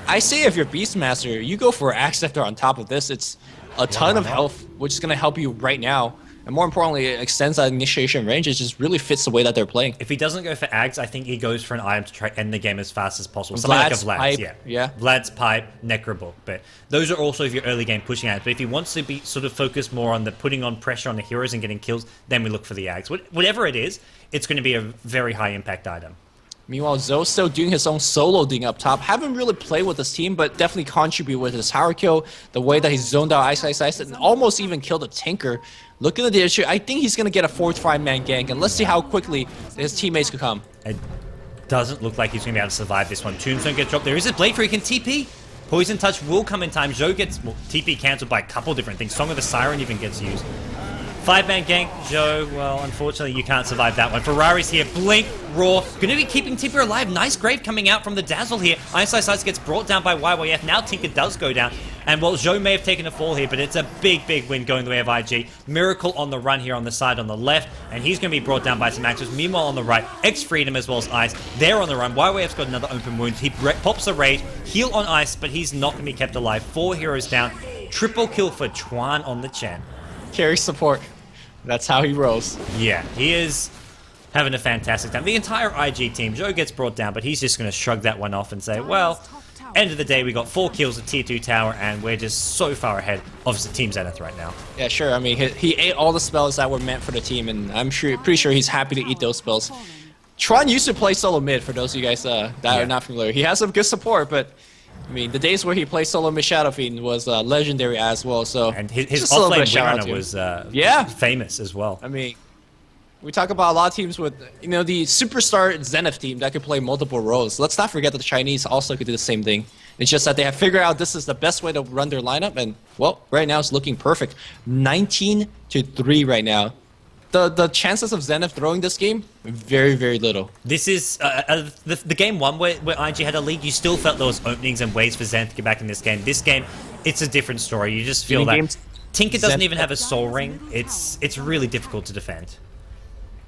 I say if you're Beastmaster, you go for Axe Scepter on top of this. It's a ton of health, which is going to help you right now. And more importantly, it extends that initiation range. It just really fits the way that they're playing. If he doesn't go for Ags, I think he goes for an item to try end the game as fast as possible. Something like a Vlad's, pipe, yeah. Vlad's Pipe, Necrobook. But those are also if you're early game pushing Ags. But if he wants to be sort of focused more on the putting on pressure on the heroes and getting kills, then we look for the Ags. Whatever it is, it's going to be a very high impact item. Meanwhile, Zoe's still doing his own solo thing up top. Haven't really played with his team, but definitely contribute with his tower kill, the way that he's zoned out Ice, and almost even killed a Tinker. Looking at the issue, I think he's going to get a 4-5-man gank, and let's see how quickly his teammates could come. It doesn't look like he's going to be able to survive this one. Tombstone gets dropped. There is a Blade for he can TP. Poison Touch will come in time. Zhou gets TP cancelled by a couple different things. Song of the Siren even gets used. 5-man gank, Zhou, well, unfortunately, you can't survive that one. Ferrari's here, Blink, Roar, going to be keeping Tinker alive. Nice grave coming out from the Dazzle here. Ice gets brought down by YYF. Now Tinker does go down. And, well, Zhou may have taken a fall here, but it's a big, big win going the way of IG. Miracle on the run here on the side on the left, and he's going to be brought down by some axes. Meanwhile, on the right, X-Freedom as well as Ice. They're on the run. YYF's got another open wound. He pops a Rage, heal on Ice, but he's not going to be kept alive. 4 heroes down. Triple kill for Chuan on the Chen. Carry support. That's how he rolls. Yeah, he is having a fantastic time. The entire IG team, Zhou gets brought down, but he's just going to shrug that one off and say, well, end of the day, we got 4 kills at tier 2 tower, and we're just so far ahead of Team Zenith right now. Yeah, sure. I mean, he ate all the spells that were meant for the team, and I'm pretty sure he's happy to eat those spells. Tron used to play solo mid, for those of you guys that are not familiar. He has some good support, but I mean, the days where he played solo mid Shadow Fiend was legendary as well. So and his offlane Wing was famous as well. I mean, we talk about a lot of teams with the superstar Zenith team that could play multiple roles. Let's not forget that the Chinese also could do the same thing. It's just that they have figured out this is the best way to run their lineup, and well, right now it's looking perfect. 19-3 right now. The chances of Zenith throwing this game, very, very little. This is the game 1 where IG had a lead. You still felt there was openings and ways for Zenith to get back in this game. This game, it's a different story. You just feel that Tinker doesn't even have a soul ring. It's really difficult to defend.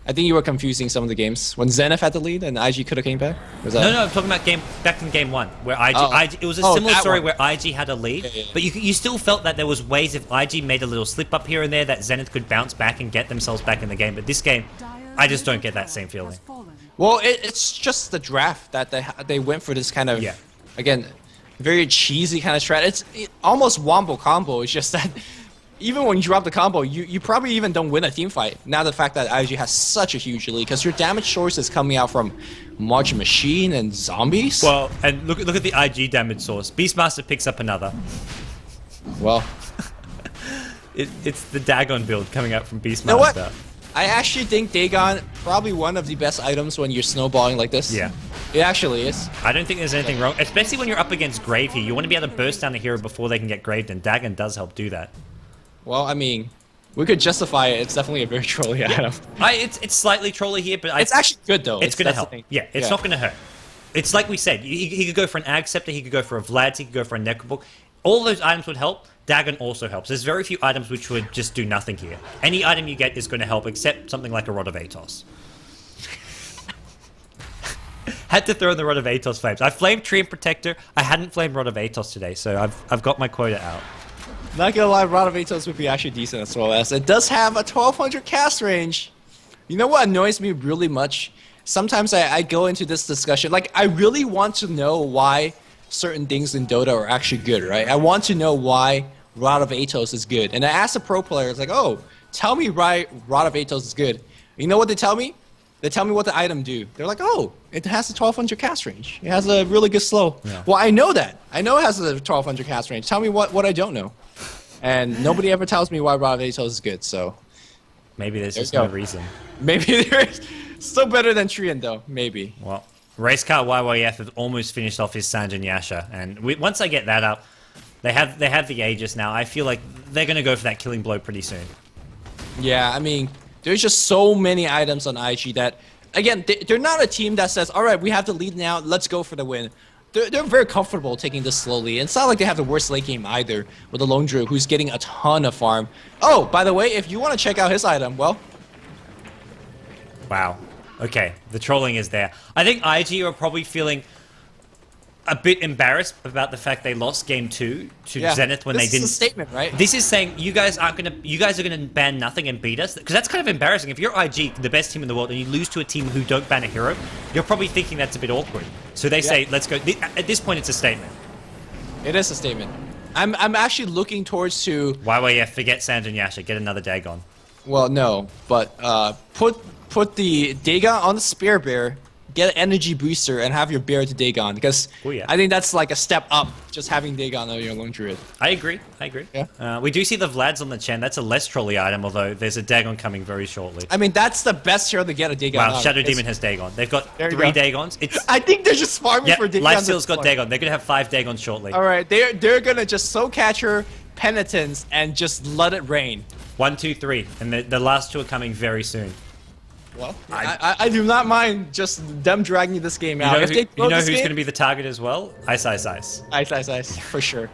I think you were confusing some of the games. When Zenith had the lead and IG could have came back? No, I'm talking about back in game 1, where IG it was a similar story where IG had a lead, but you still felt that there was ways if IG made a little slip up here and there that Zenith could bounce back and get themselves back in the game. But this game, I just don't get that same feeling. Well, it's just the draft that they went for this kind of, again, very cheesy kind of strat. It's almost wombo combo. It's just that even when you drop the combo, you probably even don't win a team fight. Now the fact that IG has such a huge lead, because your damage source is coming out from March Machine and zombies. Well, and look at the IG damage source. Beastmaster picks up another. Well, it's the Dagon build coming out from Beastmaster. you know what? I actually think Dagon probably one of the best items when you're snowballing like this. Yeah. It actually is. I don't think there's anything wrong, especially when you're up against Grave here. You want to be able to burst down the hero before they can get graved, and Dagon does help do that. Well, I mean, we could justify it. It's definitely a very trolly item. It's slightly trolly here, but It's actually good though. It's going to help. Yeah, it's not going to hurt. It's like we said, he could go for an Ag Scepter, he could go for a Vlad's, he could go for a Necrobook. All those items would help. Dagon also helps. There's very few items which would just do nothing here. Any item you get is going to help, except something like a Rod of Atos. Had to throw in the Rod of Atos flames. I flamed Tree and Protector. I hadn't flamed Rod of Atos today, so I've got my quota out. Not gonna lie, Rod of Atos would be actually decent as well, as it does have a 1200 cast range. You know what annoys me really much? Sometimes I go into this discussion, like I really want to know why certain things in Dota are actually good, right? I want to know why Rod of Atos is good. And I ask the pro players, like, oh, tell me why Rod of Atos is good. You know what they tell me? They tell me what the item do. They're like, oh, it has a 1200 cast range. It has a really good slow. Yeah. Well, I know that. I know it has a 1200 cast range. Tell me what I don't know. And nobody ever tells me why Rod of Atos is good, so... Maybe there's just you no go. reason. Maybe there's... Still better than Trian, though. Maybe. Well, Racecar YYF has almost finished off his Sanjin Yasha, and once I get that up, they have the Aegis now. I feel like they're going to go for that killing blow pretty soon. Yeah, I mean, there's just so many items on IG that... Again, they're not a team that says, all right, we have the lead now, let's go for the win. They're very comfortable taking this slowly. And it's not like they have the worst late game either with the Lone Druid, who's getting a ton of farm. Oh, by the way, if you want to check out his item, well... Wow. Okay, the trolling is there. I think IG are probably feeling a bit embarrassed about the fact they lost game 2 to Zenith when they didn't. This is a statement, right? This is saying you guys are gonna ban nothing and beat us, because that's kind of embarrassing. If you're IG, the best team in the world, and you lose to a team who don't ban a hero, you're probably thinking that's a bit awkward. So they say, let's go. At this point, it's a statement. It is a statement. I'm actually looking towards to... YYF, forget Sanjin Yasha, get another Dagon. Well, no, but put the Dagon on the Spear Bear, get an energy booster, and have your bear to Dagon, because I think that's like a step up, just having Dagon on your Lone Druid. I agree. Yeah. We do see the Vlads on the Chen. That's a less trolly item, although there's a Dagon coming very shortly. I mean, that's the best hero to get a Dagon Wow, on. Shadow Demon has Dagon. They've got 3 Dagons. I think they're just farming for Dagon. Lifesteal's got Dagon. They're going to have 5 Dagons shortly. Alright, they're going to just Soul Catcher, Penitence, and just let it rain. 1, 2, 3. And the last 2 are coming very soon. Well, I do not mind just them dragging this game out. You know who's going to be the target as well? Ice. Ice, for sure.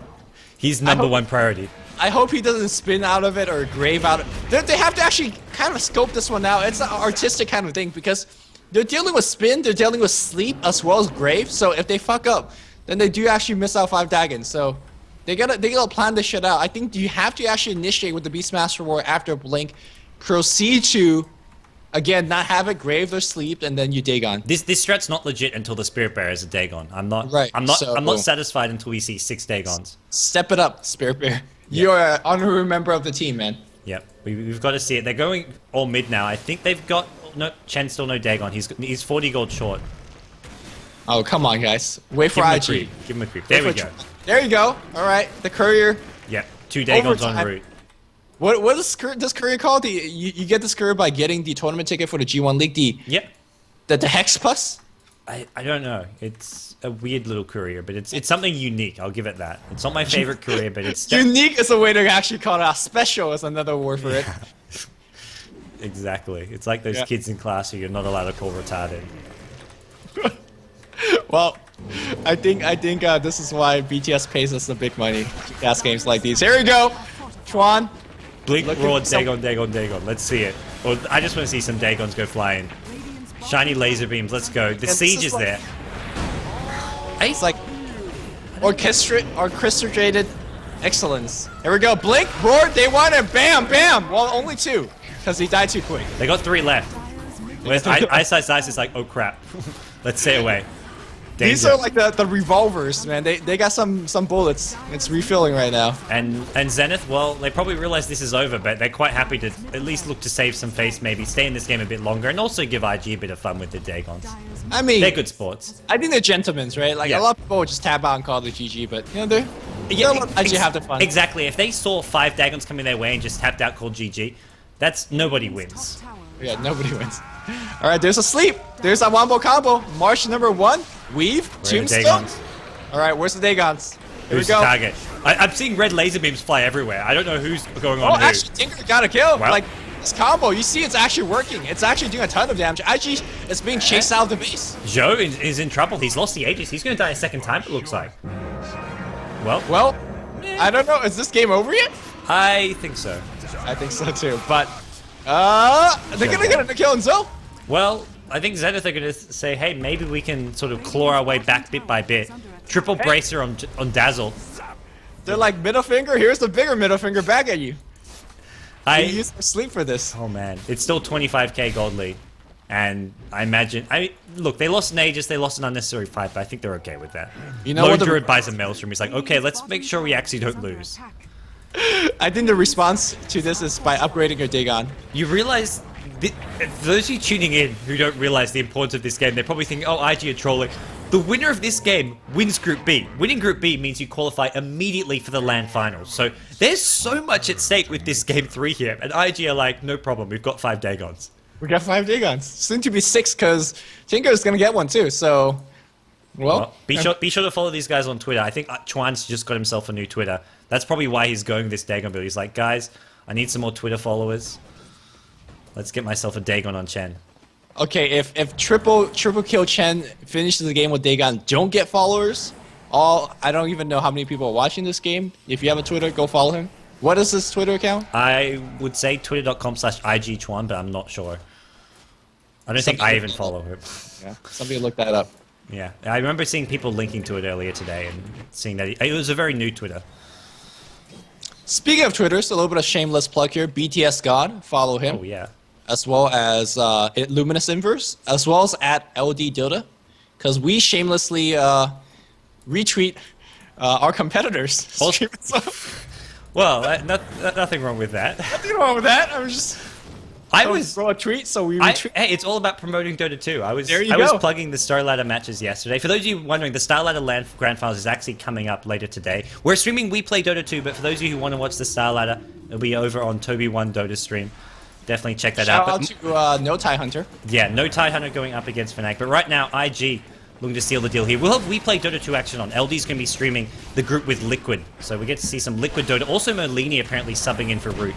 He's number 1 priority. I hope he doesn't spin out of it or grave out of it. They have to actually kind of scope this one out. It's an artistic kind of thing, because they're dealing with spin, they're dealing with sleep, as well as grave. So if they fuck up, then they do actually miss out 5 Dagons. So they gotta plan this shit out. I think you have to actually initiate with the Beastmaster War after Blink, proceed to... Again, not have it graved or sleeped, and then you Dagon. This strat's not legit until the Spirit Bearer is a Dagon. I'm not satisfied until we see 6 Dagons. Step it up, Spirit Bear. You're an honorary member of the team, man. Yep, we've got to see it. They're going all mid now. I think they've got Chen still no Dagon. He's 40 gold short. Oh, come on, guys. Wait for IG. Give him a creep. There we go. There you go. All right, the courier. Yep, 2 Dagons en route. What is this courier called? You get this courier by getting the tournament ticket for the G1 League. The Hex Plus? I don't know. It's a weird little courier, but it's something unique. I'll give it that. It's not my favorite courier, but it's unique is a way to actually call it out. Special is another word for it. Exactly. It's like those kids in class who you're not allowed to call retarded. Well, I think this is why BTS pays us the big money to cast games like these. Here we go, Chuan. Blink, Roar, Dagon. Let's see it. Or I just want to see some Dagons go flying. Shiny laser beams. Let's go. The siege is there. It's like orchestrated excellence. Here we go. Blink, Roar, they won, and bam, bam. Well, only 2, because he died too quick. They got 3 left. Whereas Ice is like, oh crap. Let's stay away. These Danger. are like the revolvers, man. They got some bullets. It's refilling right now. And Zenith, well, they probably realize this is over, but they're quite happy to at least look to save some face, maybe stay in this game a bit longer, and also give IG a bit of fun with the Dagons. I mean, They're good sports. I think they're gentlemen, right? Like Yeah. a lot of people would just tap out and call it GG, but you know they're actually have their fun. Exactly. If they saw 5 Dagons coming their way and just tapped out called GG, that's nobody wins. Yeah, nobody wins. All right, there's a sleep. There's a wombo combo. March number 1. Weave. Where are the Tombstone. Dagons? All right, where's the Dagons? Here Who's we the go. target? I'm seeing red laser beams fly everywhere. I don't know who's going Oh, on who. actually, Tinker got a kill. Wow. Like this combo, you see, it's actually working. It's actually doing a ton of damage. IG is being chased out of the base. Joe is in trouble. He's lost the Aegis. He's going to die a second time, it looks like. Well, I don't know. Is this game over yet? I think so. I think so too. But they're gonna get a kill on Zoe. Well, I think Zenith are going to say, hey, maybe we can sort of claw our way back bit by bit. Triple bracer on Dazzle. They're like, middle finger, here's the bigger middle finger back at you. You use for sleep for this. Oh man, it's still 25k gold lead. And I imagine, look, they lost an Aegis, they lost an unnecessary fight, but I think they're okay with that. You know Lone what the- Druid buys a Maelstrom, he's like, okay, let's make sure we actually don't lose. I think the response to this is by upgrading your Dagon. You realize, for those of you tuning in who don't realize the importance of this game, they're probably thinking, oh, IG are trolling. The winner of this game wins Group B. Winning Group B means you qualify immediately for the LAN finals. So there's so much at stake with this Game 3 here. And IG are like, no problem, we've got 5 Dagons. We got 5 Dagons. Soon to be 6 because Tinker is gonna get one too. So, well, Be sure to follow these guys on Twitter. I think Chuan's just got himself a new Twitter. That's probably why he's going this Dagon build. He's like, guys, I need some more Twitter followers. Let's get myself a Dagon on Chen. okay. If triple kill Chen finishes the game with Dagon, don't get followers. I don't even know how many people are watching this game. If you have a Twitter, go follow him. What is his Twitter account? I would say twitter.com/IGChuan, but I'm not sure. I don't think I even follow him. Yeah, somebody look that up. Yeah, I remember seeing people linking to it earlier today and seeing that it was a very new Twitter. Speaking of Twitters, a little bit of shameless plug here. BTS God, follow him. Oh yeah. As well as Luminous Inverse, as well as at LD Dilda, because we shamelessly retweet our competitors. Also- Well, nothing wrong with that. Nothing wrong with that. I was throw a tweet, so we retweet. Hey, it's all about promoting Dota 2. I was There you was go. plugging the Star Ladder matches yesterday. For those of you wondering, the Star Ladder LAN Grand Finals is actually coming up later today. We're streaming We Play Dota 2, but for those of you who want to watch the Star Ladder, it'll be over on Toby1 Dota stream. Definitely check that Shout out. out But, to No Tie Hunter. yeah, no Tide Hunter going up against Fnatic. But right now, IG looking to seal the deal here. We'll have We Play Dota 2 action on. LD's going to be streaming the group with Liquid. So we get to see some Liquid Dota. Also, Merlini apparently subbing in for Root.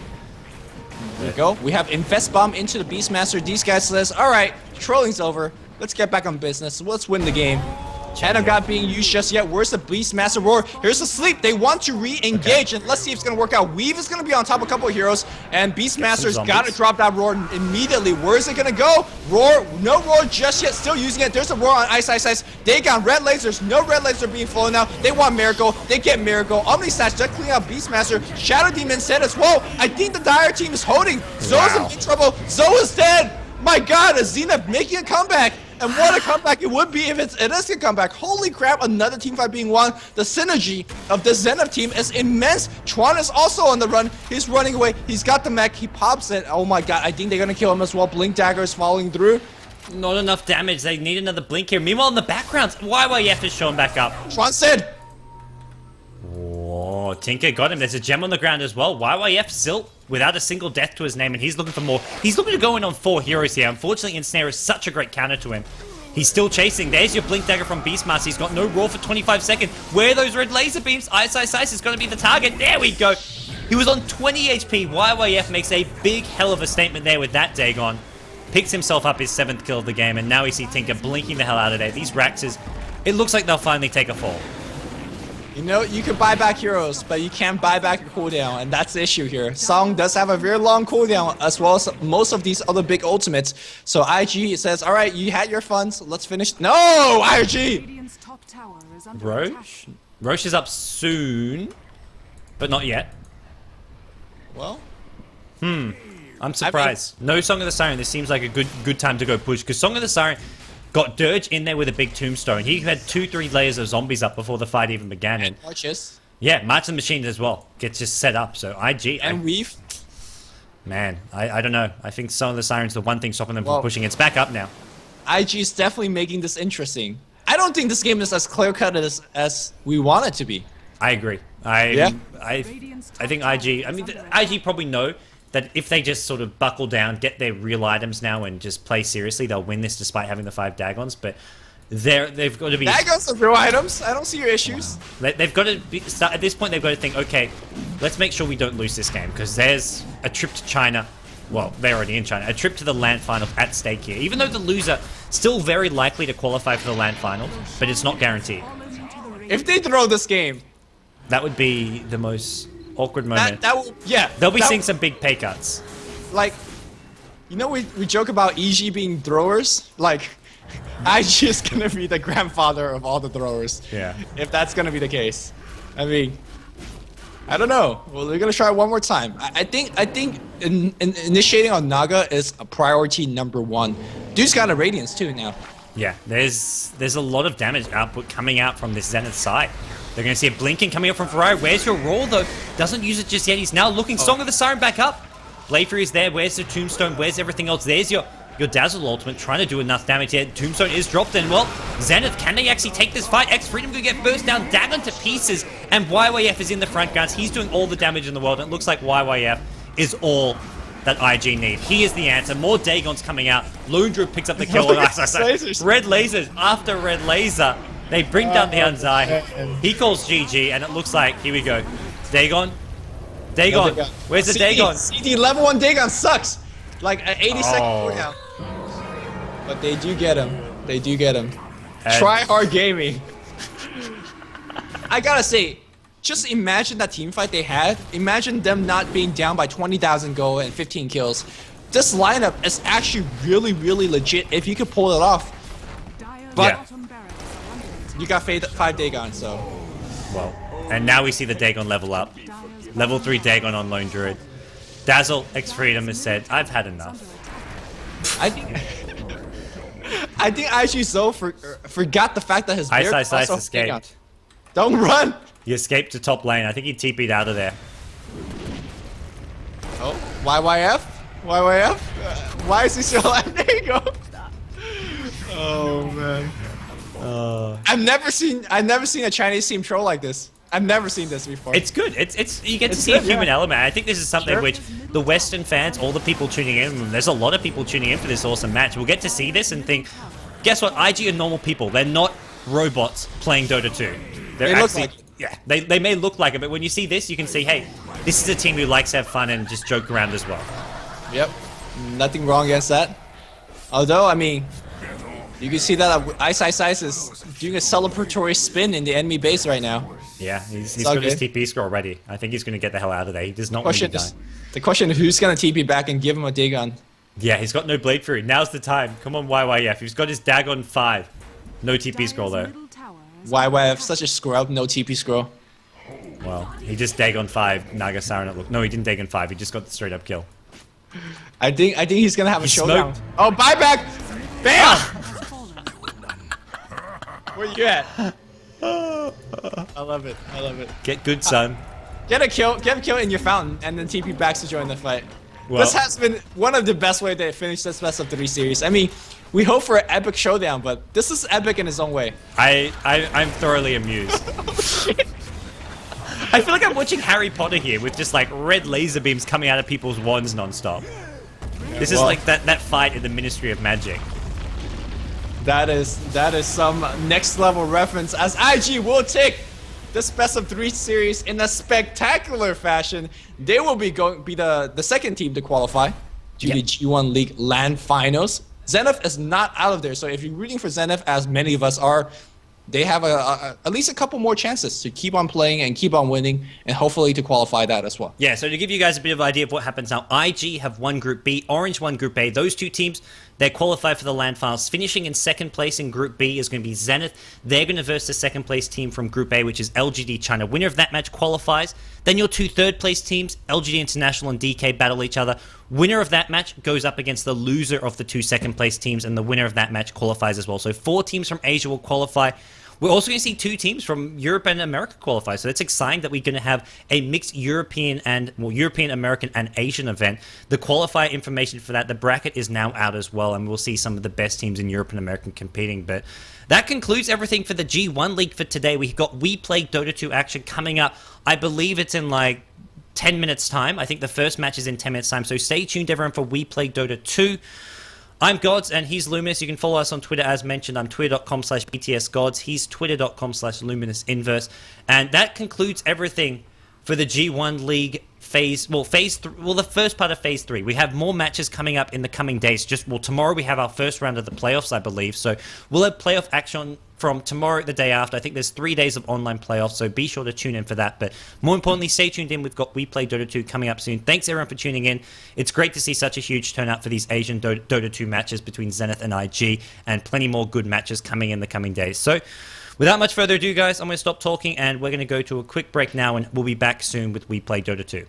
There you go. We have Infest Bomb into the Beastmaster. These guys says, all right, trolling's over. Let's get back on business. Let's win the game. Channel not being used just yet. Where's the Beastmaster Roar? Here's the sleep. They want to re-engage, and let's see if it's gonna work out. Weave is gonna be on top of a couple of heroes, and Beastmaster's gotta drop that Roar immediately. Where is it gonna go? Roar, no Roar just yet. Still using it. There's a Roar on Ice. Dagon, red lasers. No red lasers being flown now. They want Miracle. They get Miracle. Omni Slash just cleaning out Beastmaster. Shadow Demon said as well. I think the Dire team is holding. Zoe's in big trouble. Zoe is dead. My God, is Zenith making a comeback? And what a comeback it would be if it is a comeback. Holy crap, another team fight being won. The synergy of the Zenith team is immense. Chuan is also on the run. He's running away. He's got the mech. He pops it. Oh my God, I think they're going to kill him as well. Blink Dagger is following through. Not enough damage. They need another blink here. Meanwhile, in the background, YYF is showing back up. Chuan said. Oh, Tinker got him. There's a gem on the ground as well. YYF still without a single death to his name, and he's looking for more. He's looking to go in on 4 heroes here. Unfortunately, Ensnare is such a great counter to him. He's still chasing. There's your Blink Dagger from Beastmaster. He's got no Roar for 25 seconds. Where are those red laser beams? Ice is going to be the target. There we go. He was on 20 HP. YYF makes a big hell of a statement there with that Dagon. Picks himself up his 7th kill of the game, and now we see Tinker blinking the hell out of there. These Raxes, it looks like they'll finally take a fall. You know, you can buy back heroes, but you can't buy back your cooldown, and that's the issue here. Song does have a very long cooldown, as well as most of these other big ultimates. So IG says, all right, you had your funds, let's finish. No, IG! Roche is up soon, but not yet. Well, I'm surprised. No Song of the Siren. This seems like a good time to go push, because Song of the Siren, Got Dirge in there with a big tombstone. He had 2-3 layers of zombies up before the fight even began. And Arches. yeah, March of the Machines as well gets just set up. So IG And Weave. Man, I don't know. I think some of the Sirens, the one thing stopping them from Well, pushing, it's back up now. IG is definitely making this interesting. I don't think this game is as clear-cut as we want it to be. I agree. Yeah? I think IG. I mean, IG probably know that if they just sort of buckle down, get their real items now, and just play seriously, they'll win this despite having the 5 Dagons. But they've got to be. Dagons are real items. I don't see your issues. They've got to be, start at this point. They've got to think, okay, let's make sure we don't lose this game because there's a trip to China. Well, they're already in China. A trip to the LAN finals at stake here. Even though the loser still very likely to qualify for the LAN finals, but it's not guaranteed. If they throw this game, That would be the most awkward moment. that will, yeah. They'll be that- seeing some big pay cuts. Like, you know, we joke about EG being throwers. Like, IG is gonna be the grandfather of all the throwers. Yeah. If that's gonna be the case, I mean, I don't know. Well, we're gonna try one more time. I think initiating on Naga is a priority #1. Dude's got a Radiance too now. Yeah, there's a lot of damage output coming out from this Zenith side. They're going to see a blinking coming up from Ferrari. Where's your roll, though? Doesn't use it just yet. He's now looking. Song of the Siren back up. Blade Fury is there. Where's the Tombstone? Where's everything else? There's your Dazzle ultimate trying to do enough damage here. Tombstone is dropped in. Well, Zenith, can they actually take this fight? X-Freedom could get burst down. Dagon to pieces. And YYF is in the front, guys. He's doing all the damage in the world. And it looks like YYF is all that IG need. He is the answer. More Dagons coming out. Lone Druid picks up the kill. Lasers. Red Lasers after Red Laser. They bring down the Anzai. He calls GG, and it looks like, here we go. Dagon. Dagon. Where's the Dagon? CD level 1 Dagon sucks. Like an 80-second Oh. cooldown. But they do get him. They do get him. And- Try hard gaming. I gotta say, just imagine that team fight they had. Imagine them not being down by 20,000 gold and 15 kills. This lineup is actually really, really legit if you could pull it off. But Yeah. you got 5 Dagon, so. Well, and now we see the Dagon level up. Level 3 Dagon on Lone Druid. Dazzle, X-Freedom has said, I've had enough. I think IG Zo forgot the fact that his Ice bear Ice Ice also escaped. Dagon. Don't run! He escaped to top lane. I think he TP'd out of there. Oh, YYF? YYF? Why is he still alive? There you go. Oh man. I've never seen a Chinese team troll like this. I've never seen this before. It's good. It's you get to It's see good, a human yeah. element. I think this is something Sure. which the Western fans, all the people tuning in, there's a lot of people tuning in for this awesome match. We'll get to see this and think, guess what? IG are normal people. They're not robots playing Dota 2. They're They look actually, like it. yeah, they may look like it, but when you see this, you can see, hey, this is a team who likes to have fun and just joke around as well. Yep. Nothing wrong against that. Although, I mean, you can see that Ice Ice Ice is doing a celebratory spin in the enemy base right now. Yeah, he's all got his good. TP score already. I think he's going to get the hell out of there. He does not want to Question be is, dying. the question is who's gonna TP back and give him a Dagon? Yeah, he's got no Blade Fury. Now's the time. Come on, YYF. He's got his Dagon 5. No TP scroll, though. YYF, such a scrub, no TP scroll. Well, he just Dagon 5, Naga Siren. Look, no, he didn't Dagon 5. He just got the straight up kill. I think he's gonna have a He showdown. smoked. Oh, buyback! Bam! Where you at? I love it. I love it. Get good, son. Get a kill in your fountain, and then TP back to join the fight. Well- This has been one of the best ways to finish this best of 3 series. I mean, we hope for an epic showdown, but this is epic in its own way. I'm thoroughly amused. I feel like I'm watching Harry Potter here with just like red laser beams coming out of people's wands nonstop. This is well- like that fight in the Ministry of Magic. That is some next level reference, as IG will take this best of 3 series in a spectacular fashion. They will be the second team to qualify to the G1 League LAN finals. Zenith is not out of there, so if you're rooting for Zenith, as many of us are, they have at least a couple more chances to keep on playing and keep on winning, and hopefully to qualify that as well. Yeah, so to give you guys a bit of idea of what happens now, IG have won Group B, Orange won Group A. Those two teams, They qualify for the LAN finals. Finishing in second place in Group B is going to be Zenith. They're going to verse the second place team from Group A, which is LGD China. Winner of that match qualifies. Then your two third place teams, LGD International and DK, battle each other. Winner of that match goes up against the loser of the two second place teams, and the winner of that match qualifies as well. So 4 teams from Asia will qualify. We're also going to see 2 teams from Europe and America qualify, so it's exciting that we're going to have a mixed European, American, and Asian event. The qualifier information for that, the bracket is now out as well, and we'll see some of the best teams in Europe and American competing. But that concludes everything for the G1 League for today. We've got We Play Dota 2 action coming up. I believe it's in like 10 minutes time. I think the first match is in 10 minutes time, so stay tuned everyone for We Play Dota 2. I'm Gods, and he's Luminous. You can follow us on Twitter as mentioned. I'm twitter.com/btsgods. He's twitter.com/luminousInverse. And that concludes everything for the G1 League the first part of Phase 3. We have more matches coming up in the coming days. Tomorrow we have our first round of the playoffs, I believe. So we'll have playoff action from tomorrow, the day after. I think there's 3 days of online playoffs, so be sure to tune in for that. But more importantly, stay tuned in. We've got We Play Dota 2 coming up soon. Thanks everyone for tuning in. It's great to see such a huge turnout for these Asian Dota 2 matches between Zenith and IG, and plenty more good matches coming in the coming days. So without much further ado, guys, I'm going to stop talking, and we're going to go to a quick break now, and we'll be back soon with We Play Dota 2.